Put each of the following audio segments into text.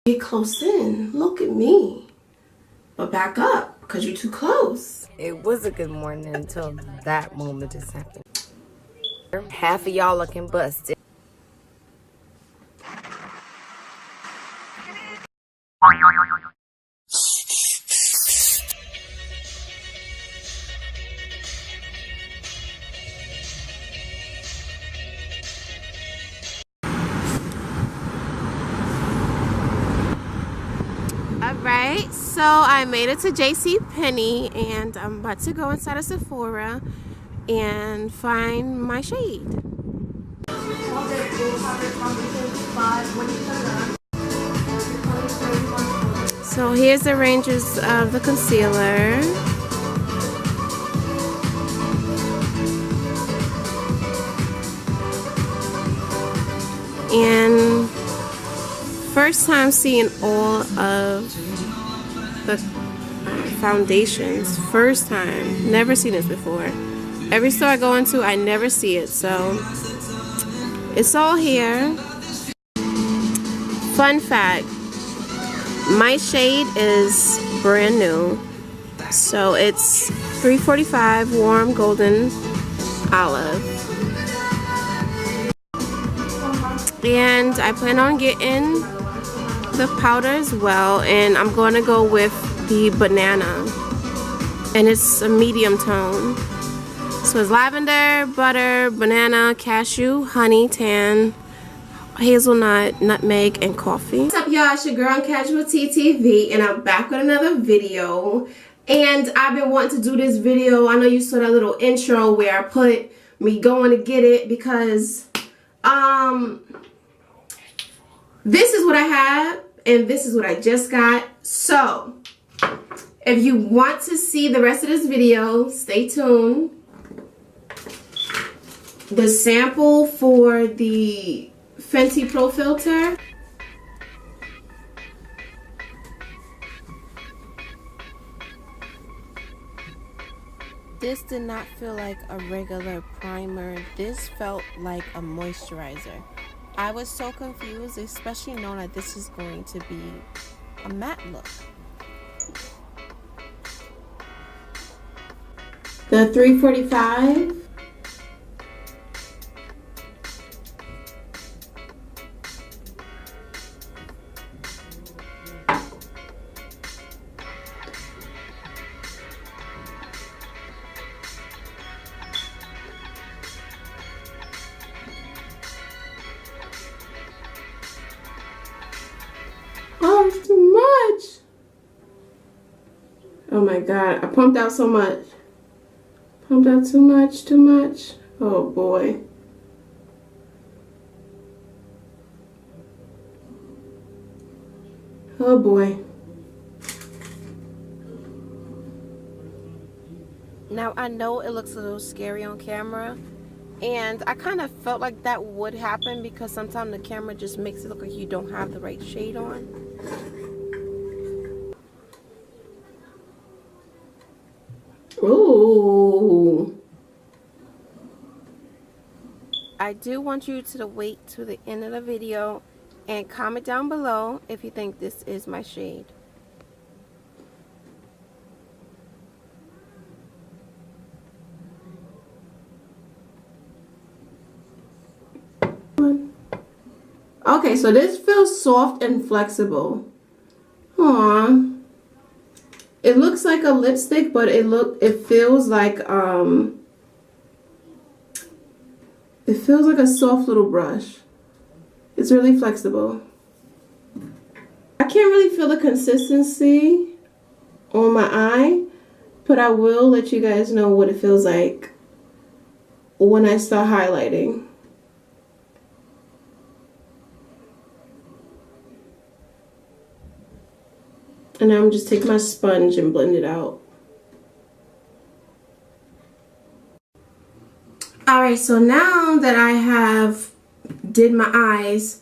Get close in. Look at me. But back up, because you're too close. It was a good morning until that moment just happened. Half of y'all looking busted. Alright, so I made it to JCPenney and I'm about to go inside of Sephora and find my shade. So here's the ranges of the concealer. And first time seeing all of the foundations. First time. Never seen this before. Every store I go into, I never see it. So it's all here. Fun fact. My shade is brand new. So it's 345 Warm Golden Olive. And I plan on getting the powder as well, and I'm going to go with the banana, and it's a medium tone. So it's lavender, butter, banana, cashew, honey, tan, hazelnut, nutmeg, and coffee. What's up, y'all? It's your girl on Casual TTV, and I'm back with another video. And I've been wanting to do this video. I know you saw that little intro where I put me going to get it because this is what I have, and this is what I just got. So, if you want to see the rest of this video, stay tuned. The sample for the Fenty Pro Filter. This did not feel like a regular primer. This felt like a moisturizer. I was so confused, especially knowing that this is going to be a matte look. The 345. Oh, it's too much. Oh my God, I pumped out so much. Pumped out too much, too much. Oh boy. Oh boy. Now I know it looks a little scary on camera, and I kind of felt like that would happen because sometimes the camera just makes it look like you don't have the right shade on. Ooh. I do want you to wait to the end of the video and comment down below if you think this is my shade. Okay, so this feels soft and flexible. Aww. It looks like a lipstick, but it feels like a soft little brush. It's really flexible. I can't really feel the consistency on my eye, but I will let you guys know what it feels like when I start highlighting. And I'm just take my sponge and blend it out. Alright, so now that I have did my eyes,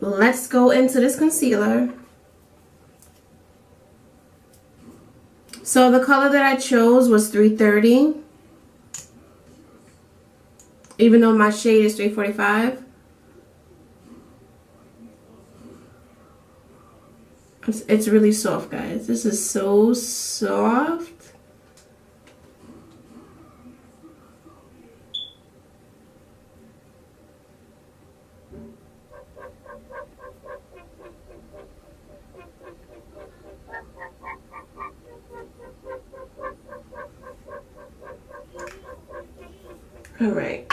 let's go into this concealer. So the color that I chose was 330. Even though my shade is 345. It's really soft, guys. This is so soft. All right.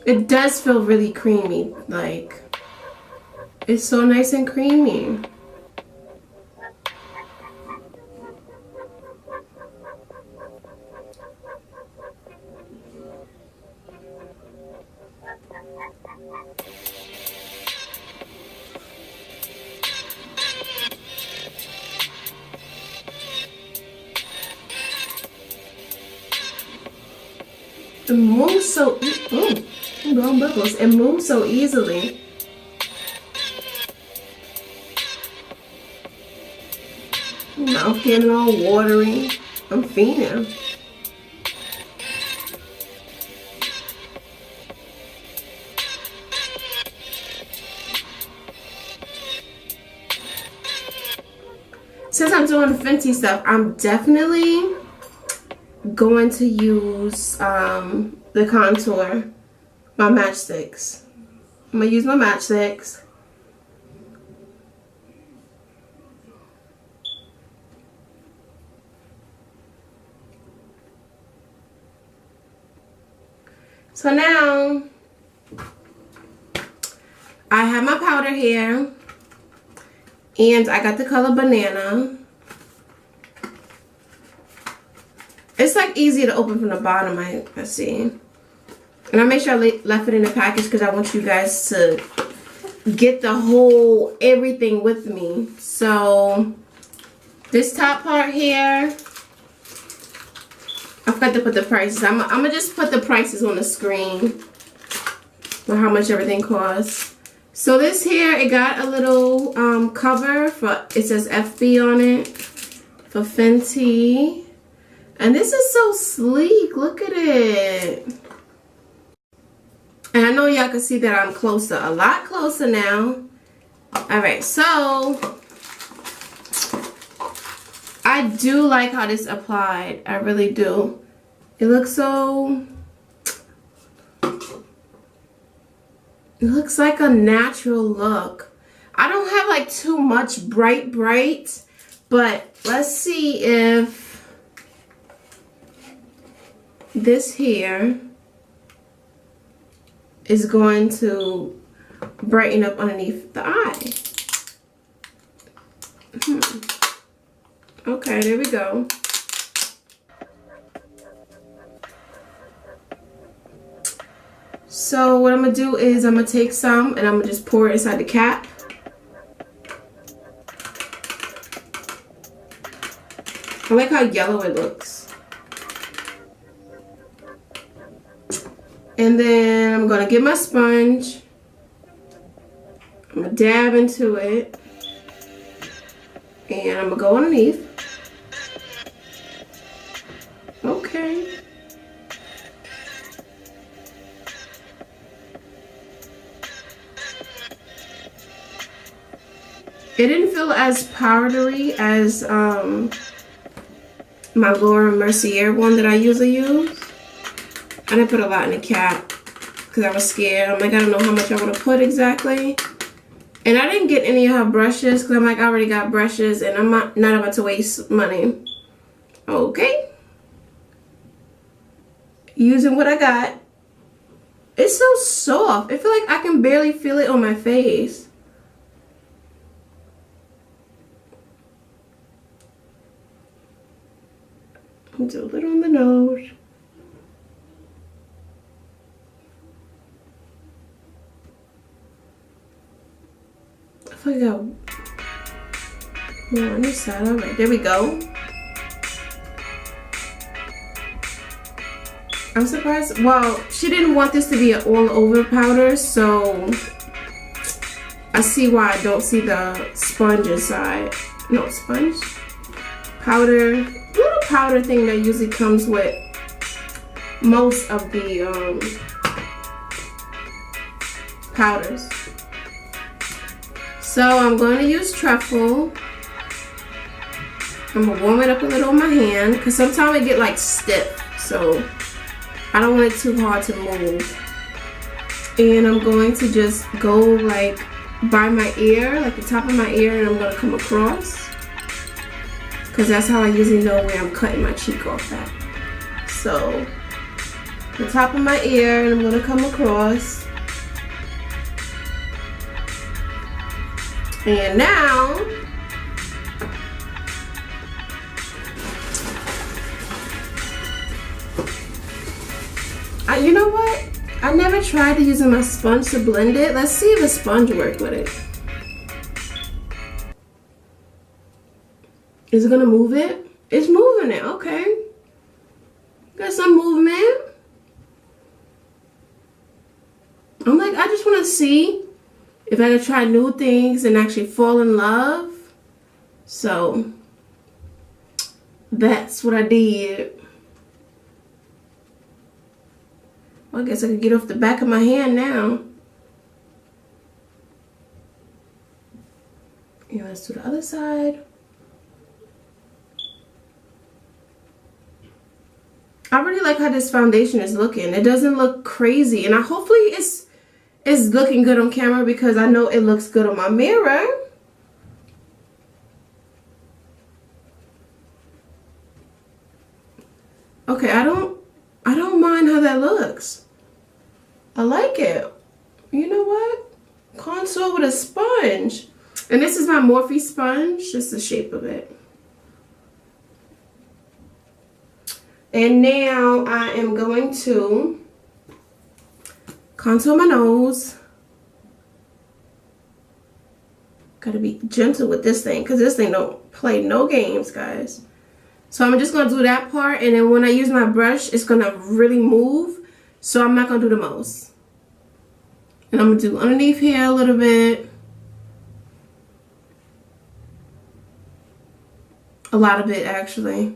It does feel really creamy, like it's so nice and creamy. It moves so bubbles. It moves so easily. Mouth getting all watery. I'm fiending. Since I'm doing Fenty stuff, I'm definitely going to use the contour, my matchsticks. I'm gonna use my matchsticks. So now I have my powder here, and I got the color Banana. It's like easy to open from the bottom, I see. And I made sure I left it in the package because I want you guys to get the whole everything with me. So this top part here, I forgot to put the prices. I'm gonna just put the prices on the screen for how much everything costs. So this here, it got a little cover for, it says FB on it, for Fenty. And this is so sleek. Look at it. And I know y'all can see that I'm closer, a lot closer now. Alright, so I do like how this applied. I really do. It looks so, it looks like a natural look. I don't have like too much bright, but let's see if this here is going to brighten up underneath the eye. Okay, there we go. So what I'm gonna do is I'm gonna take some and I'm gonna just pour it inside the cap. I like how yellow it looks. And then I'm gonna get my sponge. I'm gonna dab into it. And I'm gonna go underneath. Okay. It didn't feel as powdery as my Laura Mercier one that I usually use. I didn't put a lot in the cap because I was scared. I'm like, I don't know how much I want to put exactly. And I didn't get any of her brushes because I'm like, I already got brushes and I'm not about to waste money. Okay. Using what I got. It's so soft. I feel like I can barely feel it on my face. Do a little on the nose. I feel like I got more on this side. Alright, there we go. I'm surprised. Well, she didn't want this to be an all over powder, so I see why I don't see the sponge inside. No, sponge? Powder. Little powder thing that usually comes with most of the powders. So I'm going to use truffle. I'm gonna warm it up a little in my hand because sometimes it get like stiff, so I don't want it too hard to move. And I'm going to just go like by my ear, like the top of my ear, and I'm gonna come across because that's how I usually know where I'm cutting my cheek off at. So the top of my ear, and I'm gonna come across. And now you know what? I never tried to using my sponge to blend it. Let's see if a sponge worked with it. Is it gonna move it? It's moving it, okay. Got some movement. I'm like, I just wanna see if I can try new things and actually fall in love. So that's what I did. Well, I guess I could get off the back of my hand now. And let's do the other side. I really like how this foundation is looking. It doesn't look crazy, and hopefully it's looking good on camera because I know it looks good on my mirror. Okay, I don't mind how that looks. I like it. You know what? Contour with a sponge. And this is my Morphe sponge. Just the shape of it. And now I am going to contour my nose. Gotta be gentle with this thing because this thing don't play no games, guys. So I'm just gonna do that part, and then when I use my brush, it's gonna really move. So I'm not gonna do the most. And I'm gonna do underneath here a little bit. A lot of it, actually.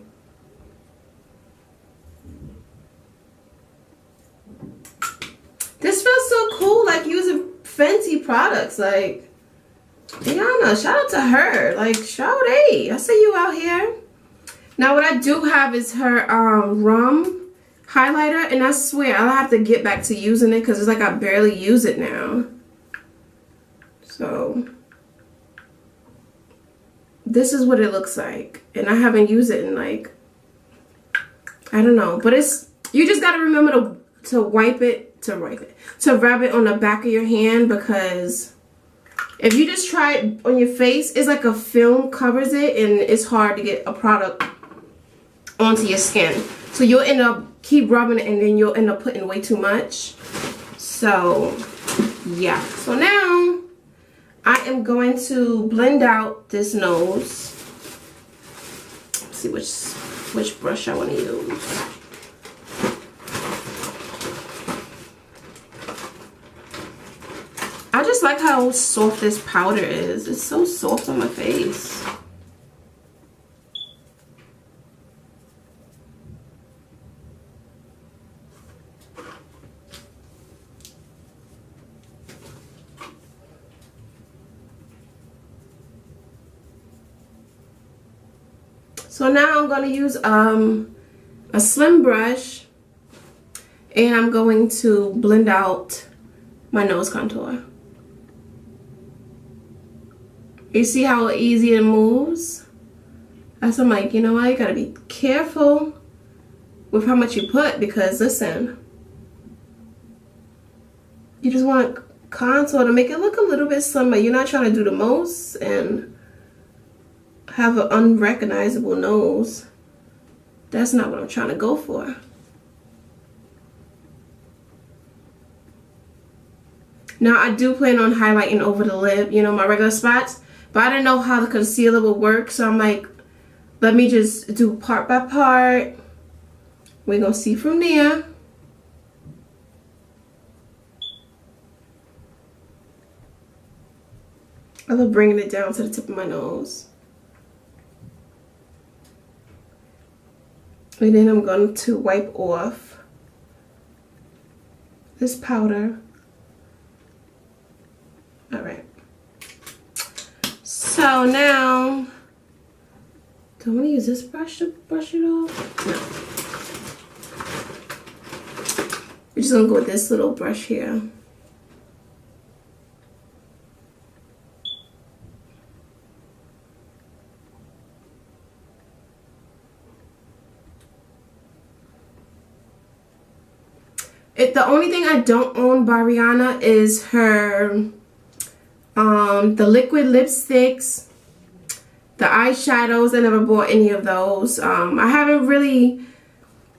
This feels so cool, like using Fenty products. Like, Rihanna, shout out to her. Like, shout out, I see you out here. Now what I do have is her rum highlighter, and I swear I'll have to get back to using it because it's like I barely use it now. So this is what it looks like, and I haven't used it in like, I don't know, but it's, you just got to remember to rub it on the back of your hand, because if you just try it on your face, it's like a film covers it, and it's hard to get a product onto your skin. So you'll end up keep rubbing it, and then you'll end up putting way too much. So yeah. So now I am going to blend out this nose. Let's see which brush I want to use. I just like how soft this powder is. It's so soft on my face. So now I'm going to use a slim brush, and I'm going to blend out my nose contour. You see how easy it moves? That's why I'm like, you know what, you gotta be careful with how much you put, because listen, you just want contour to make it look a little bit slimmer. You're not trying to do the most and have an unrecognizable nose. That's not what I'm trying to go for. Now I do plan on highlighting over the lip, you know, my regular spots, but I didn't know how the concealer would work, so I'm like, let me just do part by part. We're gonna see from there. I love bringing it down to the tip of my nose. And then I'm going to wipe off this powder. All right. So now, do I want to use this brush to brush it off? No. We're just going to go with this little brush here. The only thing I don't own by Rihanna is her the liquid lipsticks, the eyeshadows. I never bought any of those. I haven't really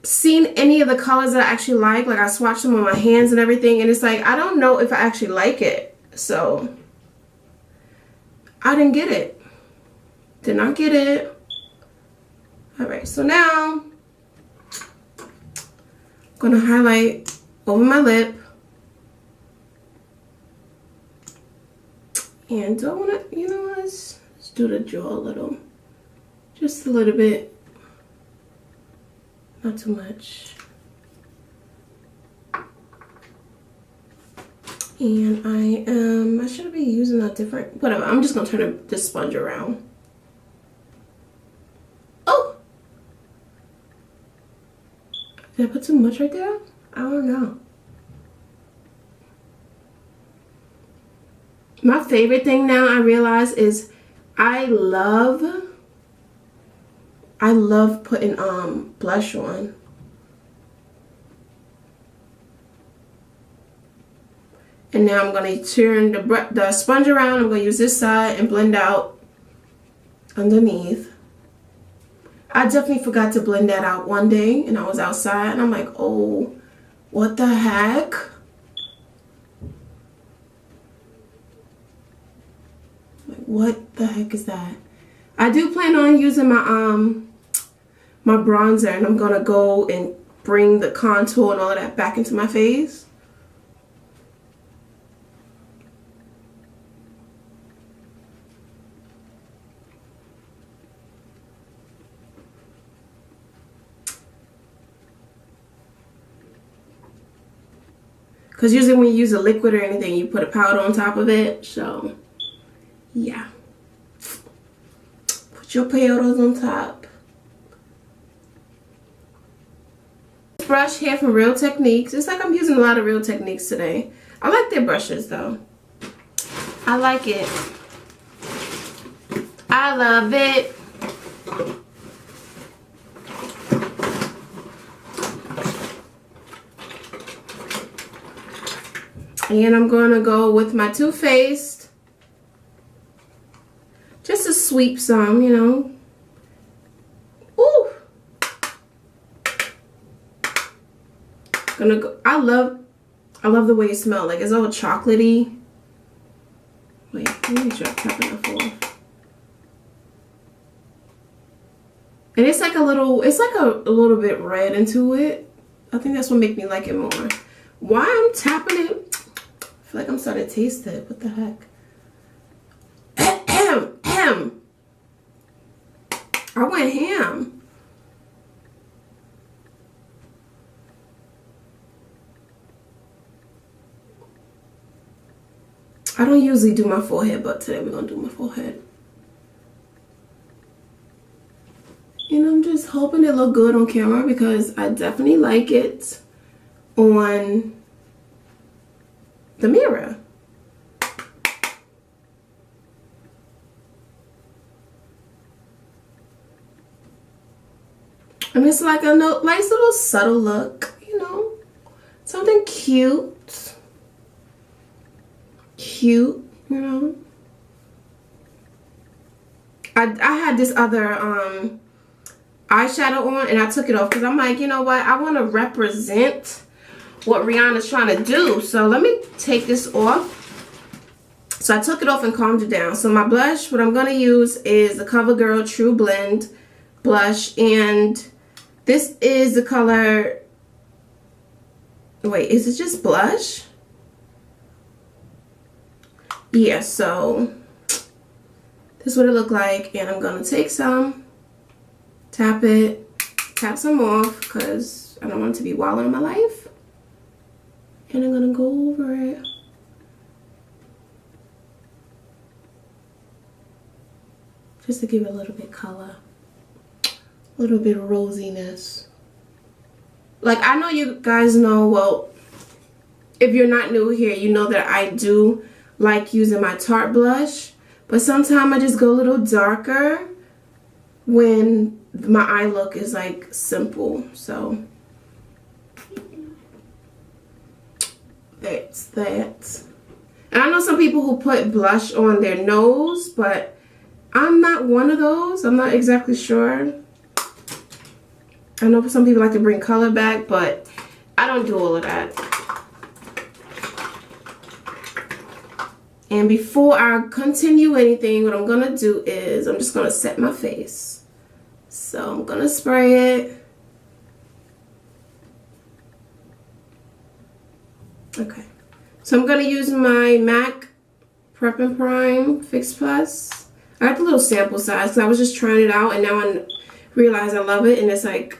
seen any of the colors that I actually like. Like I swatched them on my hands and everything, and it's like I don't know if I actually like it. So I didn't get it. Did not get it. Alright, so now I'm gonna highlight over my lip. And do I want to, you know, let's do the jaw a little. Just a little bit. Not too much. And I should be using a different, whatever. I'm just going to turn this sponge around. Oh! Did I put too much right there? I don't know. My favorite thing now I realize is I love putting blush on. And now I'm going to turn the sponge around. I'm going to use this side and blend out underneath. I definitely forgot to blend that out one day, and I was outside and I'm like, oh, what the heck? What the heck is that? I do plan on using my my bronzer, and I'm gonna go and bring the contour and all of that back into my face. Because usually when you use a liquid or anything, you put a powder on top of it. So yeah, put your powders on top. This brush here from Real Techniques. It's like I'm using a lot of Real Techniques today. I like their brushes though. I like it. I love it. And I'm gonna go with my Too Faced. Just to sweep some, you know. Ooh. Gonna go. I love the way it smells. Like it's all chocolatey. Wait, let me tap it off. And it's like a little bit red into it. I think that's what makes me like it more. Why I'm tapping it? I feel like I'm starting to taste it. What the heck? I went ham. I don't usually do my forehead, but today we're gonna do my forehead. And I'm just hoping it look good on camera because I definitely like it on the mirror. And it's like a nice little subtle look, you know, something cute, you know. I had this other eyeshadow on and I took it off because I'm like, you know what, I want to represent what Rihanna's trying to do. So let me take this off. So I took it off and calmed it down. So my blush, what I'm going to use is the CoverGirl True Blend blush, and this is the color, wait, is it just blush? Yeah, so This is what it looked like, and I'm gonna take some, tap it, tap some off because I don't want it to be wilding in my life. And I'm gonna go over it. Just to give it a little bit color, a little bit of rosiness. Like, I know you guys know, well, if you're not new here, you know that I do like using my Tarte blush, but sometimes I just go a little darker when my eye look is like simple. So that's that. And I know some people who put blush on their nose, but I'm not one of those. I'm not exactly sure. I know some people like to bring color back, but I don't do all of that. And before I continue anything, what I'm gonna do is I'm just gonna set my face. So I'm gonna spray it. Okay. So I'm gonna use my MAC Prep and Prime Fix Plus. I got the little sample size because I was just trying it out, and now I realize I love it, and it's like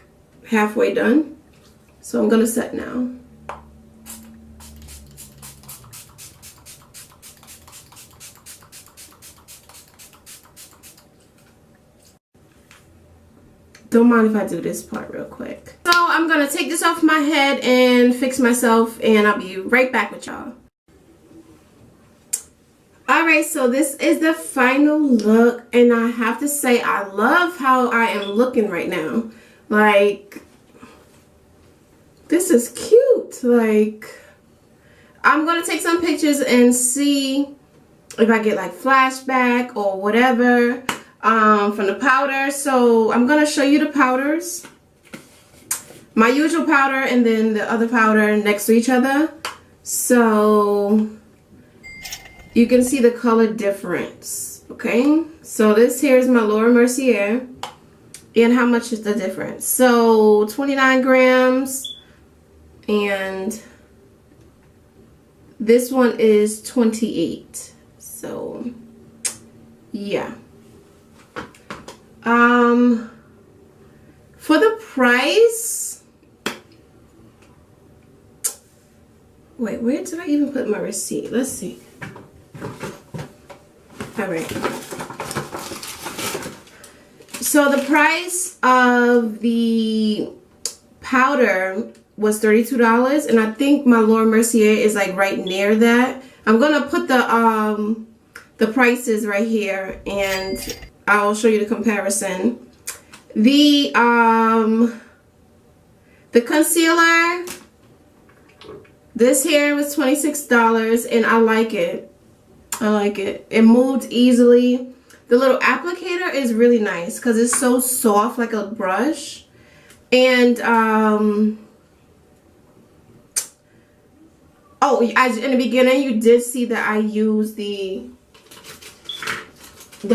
halfway done. So I'm gonna set now. Don't mind if I do this part real quick. So I'm gonna take this off my head and fix myself, and I'll be right back with y'all. Alright, so this is the final look, and I have to say I love how I am looking right now. Like, this is cute. Like, I'm gonna take some pictures and see if I get like flashback or whatever from the powder. So I'm gonna show you the powders, my usual powder and then the other powder next to each other, so you can see the color difference. Okay, so this here is my Laura Mercier, and how much is the difference? So 29 grams, and this one is 28. So yeah. For the price, wait, where did I even put my receipt? Let's see. All right. So the price of the powder was $32, and I think my Laura Mercier is like right near that. I'm gonna put the prices right here, and I'll show you the comparison. The concealer, this here was $26, and I like it. I like it. It moved easily. The little applicator is really nice because it's so soft, like a brush. And oh, in the beginning you did see that I used the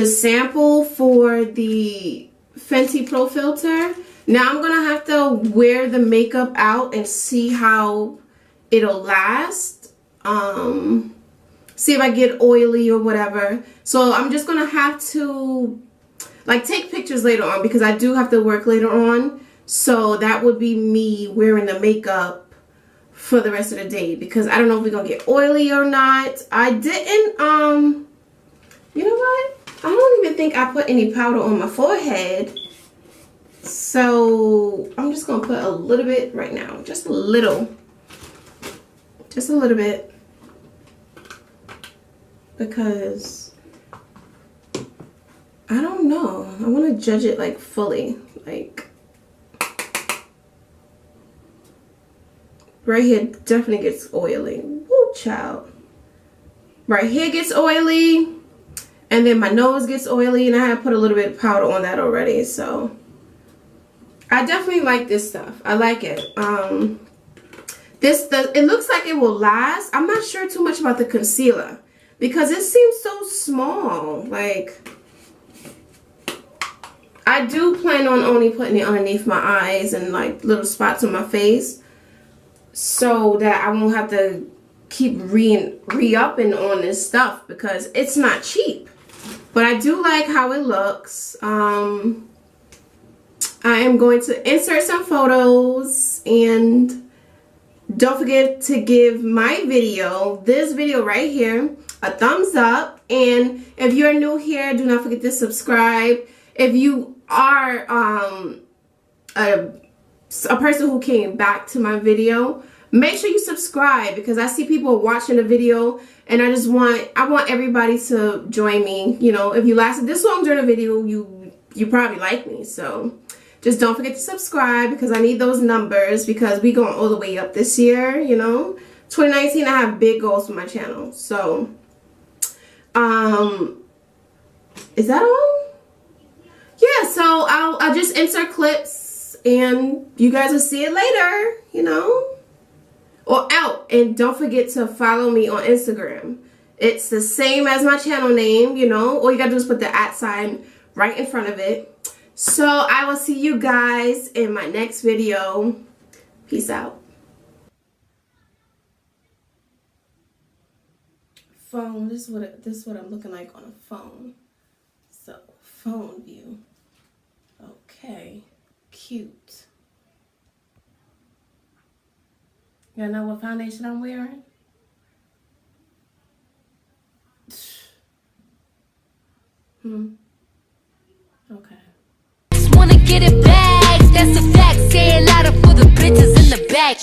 sample for the Fenty Pro Filter. Now I'm gonna have to wear the makeup out and see how it'll last. See if I get oily or whatever. So I'm just gonna have to like take pictures later on because I do have to work later on. So that would be me wearing the makeup for the rest of the day because I don't know if we're gonna get oily or not. I didn't you know what? I don't even think I put any powder on my forehead. So I'm just gonna put a little bit right now. Just a little. Just a little bit. Because I don't know. I want to judge it like fully. Like right here definitely gets oily. Woo, child. Right here gets oily. And then my nose gets oily, and I have put a little bit of powder on that already. So I definitely like this stuff. I like it. It looks like it will last. I'm not sure too much about the concealer because it seems so small. Like, I do plan on only putting it underneath my eyes and like little spots on my face so that I won't have to keep re-upping on this stuff because it's not cheap. but I do like how it looks. I am going to insert some photos, and don't forget to give my video, this video right here, a thumbs up. And if you're new here, do not forget to subscribe. If you are a person who came back to my video, make sure you subscribe, because I see people watching the video and I want everybody to join me. You know, if you lasted this long during the video, you probably like me. So just don't forget to subscribe, because I need those numbers, because we going all the way up this year, you know. 2019, I have big goals for my channel. So is that all? Yeah, so I'll just insert clips and you guys will see it later, you know, or out. And don't forget to follow me on Instagram. It's the same as my channel name, you know. All you gotta do is put the @ sign right in front of it. So I will see you guys in my next video. Peace out. Phone, this is what I'm looking like on a phone. So phone view. Okay, cute. Y'all know what foundation I'm wearing? Okay. Just wanna get it back, that's a fact. Say it louder for the bitches in the back.